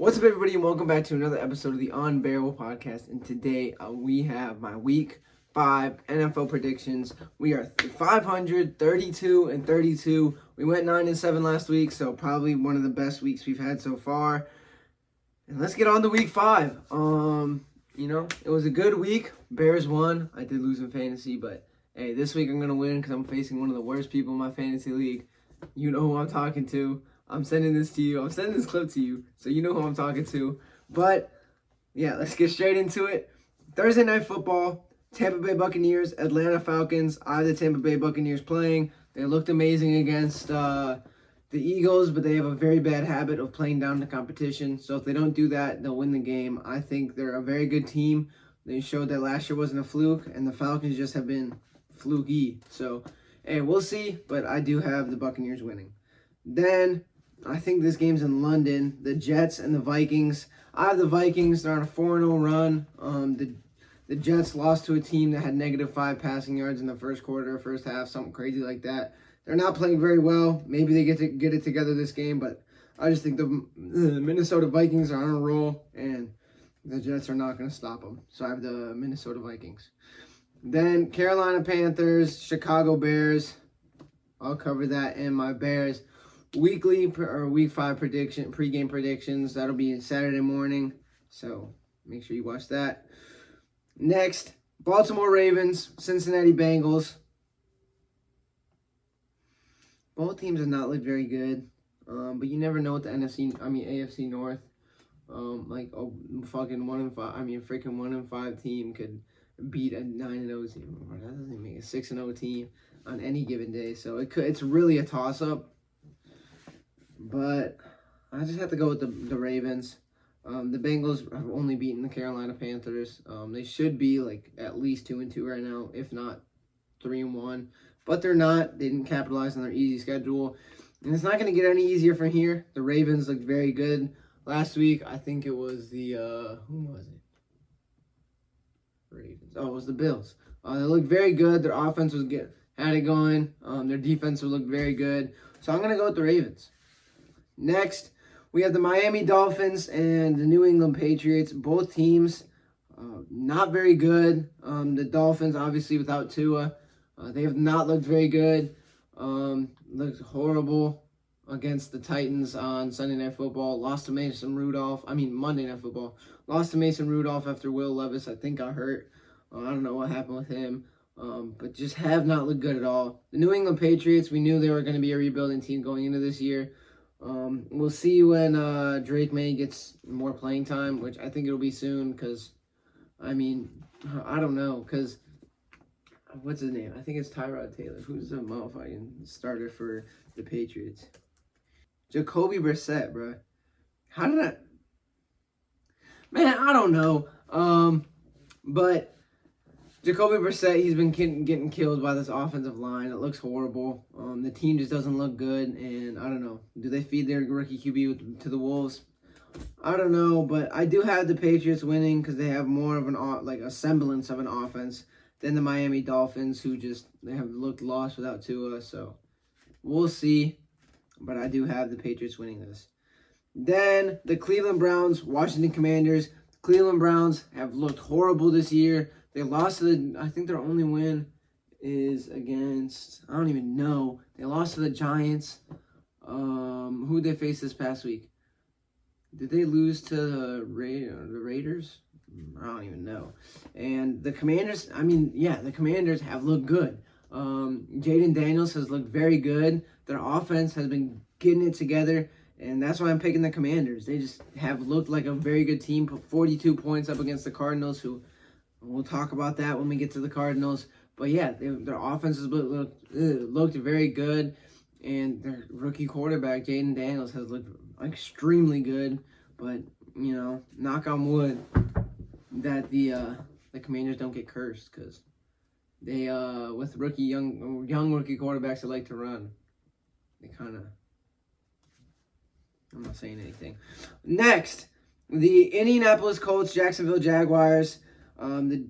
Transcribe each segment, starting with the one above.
What's up, everybody, and welcome back to another episode of the Unbearable Podcast. And today we have my Week 5 NFL predictions. We are 500, 32, and 32. We went 9-7 last week, so probably one of the best weeks we've had so far. And let's get on to Week 5. It was a good week. Bears won. I did lose in fantasy, but hey, this week I'm going to win because I'm facing one of the worst people in my fantasy league. You know who I'm talking to. I'm sending this to you. I'm sending this clip to you, so you know who I'm talking to. But, yeah, let's get straight into it. Thursday Night Football, Tampa Bay Buccaneers, Atlanta Falcons. I have the Tampa Bay Buccaneers playing. They looked amazing against the Eagles, but they have a very bad habit of playing down the competition. So if they don't do that, they'll win the game. I think they're a very good team. They showed that last year wasn't a fluke, and the Falcons just have been fluky. So, hey, we'll see, but I do have the Buccaneers winning. Then I think this game's in London. The Jets and the Vikings. I have the Vikings. They're on a 4-0 run. The Jets lost to a team that had -5 passing yards in the first quarter, first half, something crazy like that. They're not playing very well. Maybe they get it together this game, but I just think the Minnesota Vikings are on a roll, and the Jets are not going to stop them. So I have the Minnesota Vikings. Then Carolina Panthers, Chicago Bears. I'll cover that in my Bears. Week 5 pregame predictions. That'll be Saturday morning, so make sure you watch that. Next, Baltimore Ravens, Cincinnati Bengals. Both teams have not looked very good, but you never know what the AFC North, freaking 1-5 team could beat a 9-0 team. That doesn't even make a 6-0 team on any given day. So it's really a toss-up. But I just have to go with the Ravens. The Bengals have only beaten the Carolina Panthers. They should be at least 2-2 right now, if not 3-1. But they're not. They didn't capitalize on their easy schedule. And it's not going to get any easier from here. The Ravens looked very good last week. I think it was who was it? Ravens. Oh, it was the Bills. They looked very good. Their offense had it going. Their defense looked very good. So I'm going to go with the Ravens. Next, we have the Miami Dolphins and the New England Patriots. Both teams not very good. The Dolphins, obviously, without Tua, they have not looked very good. Looked horrible against the Titans on Sunday Night Football. Lost to Monday Night Football. Lost to Mason Rudolph after Will Levis, I think, got hurt. I don't know what happened with him. But just have not looked good at all. The New England Patriots, we knew they were going to be a rebuilding team going into this year. We'll see when Drake May gets more playing time, which I think it'll be soon because, I don't know, because, what's his name? I think it's Tyrod Taylor. Who's the motherfucking starter for the Patriots? Jacoby Brissett, bro. How did I... Man, I don't know. But Jacoby Brissett, he's been getting killed by this offensive line. It looks horrible. The team just doesn't look good, and I don't know. Do they feed their rookie QB to the Wolves? I don't know, but I do have the Patriots winning because they have more of a semblance of an offense than the Miami Dolphins, who they have looked lost without Tua. So we'll see, but I do have the Patriots winning this. Then the Cleveland Browns, Washington Commanders. Cleveland Browns have looked horrible this year. They lost I think their only win is against, I don't even know. They lost to the Giants. Who did they face this past week? Did they lose to the Raiders? I don't even know. And the Commanders, the Commanders have looked good. Jaden Daniels has looked very good. Their offense has been getting it together, and that's why I'm picking the Commanders. They just have looked like a very good team, put 42 points up against the Cardinals, who... We'll talk about that when we get to the Cardinals. But yeah, their offense has looked very good. And their rookie quarterback, Jaden Daniels, has looked extremely good. But, knock on wood that the Commanders don't get cursed. Because they, with young rookie quarterbacks that like to run, they kind of... I'm not saying anything. Next, the Indianapolis Colts, Jacksonville Jaguars. The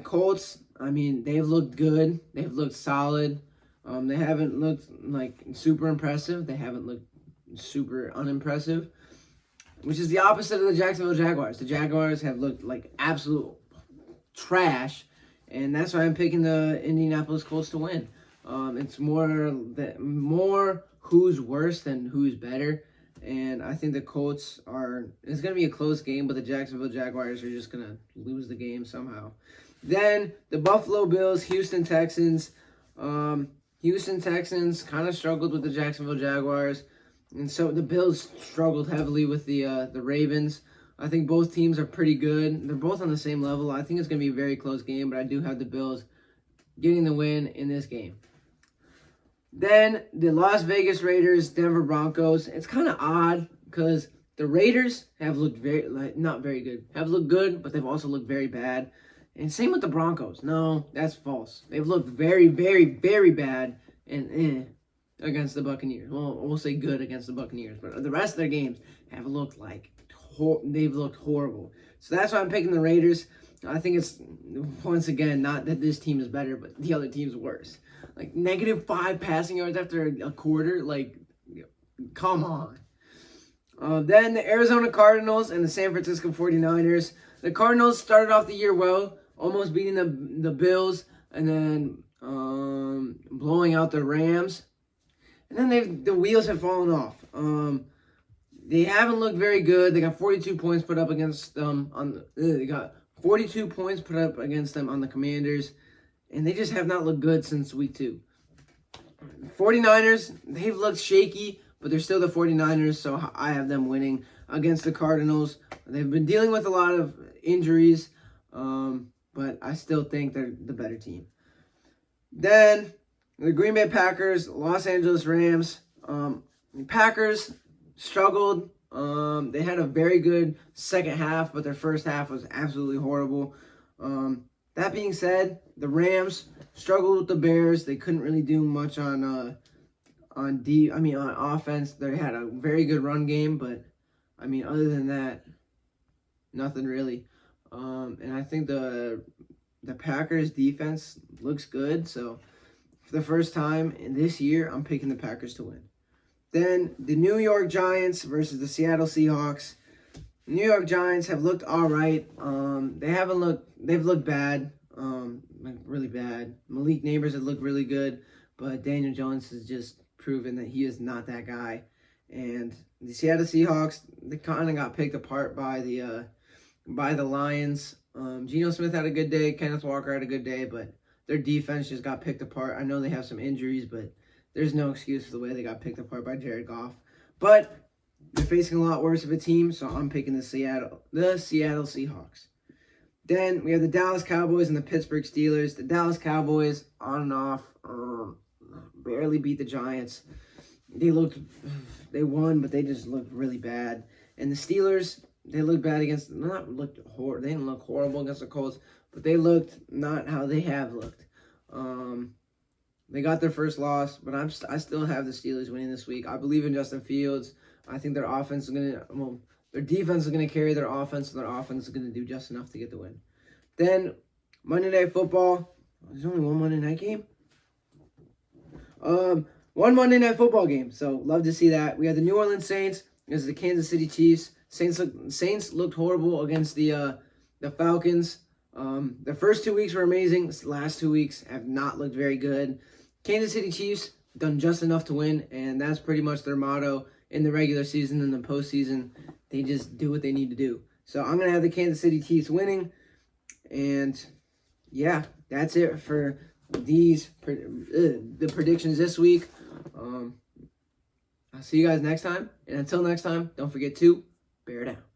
Colts, they've looked good. They've looked solid. They haven't looked super impressive. They haven't looked super unimpressive. which is the opposite of the Jacksonville Jaguars. The Jaguars have looked like absolute trash, and that's why I'm picking the Indianapolis Colts to win. It's more who's worse than who's better, and I think the Colts it's going to be a close game, but the Jacksonville Jaguars are just going to lose the game somehow. Then the Buffalo Bills, Houston Texans. Houston Texans kind of struggled with the Jacksonville Jaguars, and so the Bills struggled heavily with the Ravens. I think both teams are pretty good. They're both on the same level. I think it's going to be a very close game, but I do have the Bills getting the win in this game. Then the Las Vegas Raiders, Denver Broncos. It's kind of odd because the Raiders have looked not very good. Have looked good, but they've also looked very bad. And same with the Broncos. No, that's false. They've looked very, very, very bad against the Buccaneers. Well, we'll say good against the Buccaneers, but the rest of their games have looked like they've looked horrible. So that's why I'm picking the Raiders. I think it's, once again, not that this team is better, but the other team's worse. Like, -5 passing yards after a quarter. Like, come on. Then the Arizona Cardinals and the San Francisco 49ers. The Cardinals started off the year well, almost beating the Bills, and then blowing out the Rams. And then the wheels have fallen off. They haven't looked very good. They got 42 points put up against them they got 42 points put up against them on the Commanders, and they just have not looked good since week 2. 49ers, they've looked shaky, but they're still the 49ers, so I have them winning against the Cardinals. They've been dealing with a lot of injuries, but I still think they're the better team. Then the Green Bay Packers, Los Angeles Rams. Packers struggled. They had a very good second half, but their first half was absolutely horrible. That being said, the Rams struggled with the Bears. They couldn't really do much on offense. They had a very good run game, but other than that, nothing really. And I think the Packers defense looks good. So for the first time in this year, I'm picking the Packers to win. Then the New York Giants versus the Seattle Seahawks. New York Giants have looked all right. They've looked bad, like really bad. Malik Neighbors have looked really good, but Daniel Jones has just proven that he is not that guy. And the Seattle Seahawks, they kind of got picked apart by the Lions. Geno Smith had a good day. Kenneth Walker had a good day, but their defense just got picked apart. I know they have some injuries, but there's no excuse for the way they got picked apart by Jared Goff. But they're facing a lot worse of a team, so I'm picking the Seattle Seahawks. Then we have the Dallas Cowboys and the Pittsburgh Steelers. The Dallas Cowboys, on and off, barely beat the Giants. They won, but they just looked really bad. And the Steelers, they looked bad against, they didn't look horrible against the Colts, but they looked not how they have looked. They got their first loss, but I still have the Steelers winning this week. I believe in Justin Fields. I think their offense is their defense is going to carry their offense, and their offense is going to do just enough to get the win. Then, Monday Night Football. There's only one Monday night game? One Monday Night Football game, so love to see that. We have the New Orleans Saints against the Kansas City Chiefs. Saints looked horrible against the Falcons. The first 2 weeks were amazing. The last 2 weeks have not looked very good. Kansas City Chiefs done just enough to win, and that's pretty much their motto in the regular season and the postseason. They just do what they need to do. So I'm going to have the Kansas City Chiefs winning. And, yeah, that's it for the predictions this week. I'll see you guys next time. And until next time, don't forget to bear down.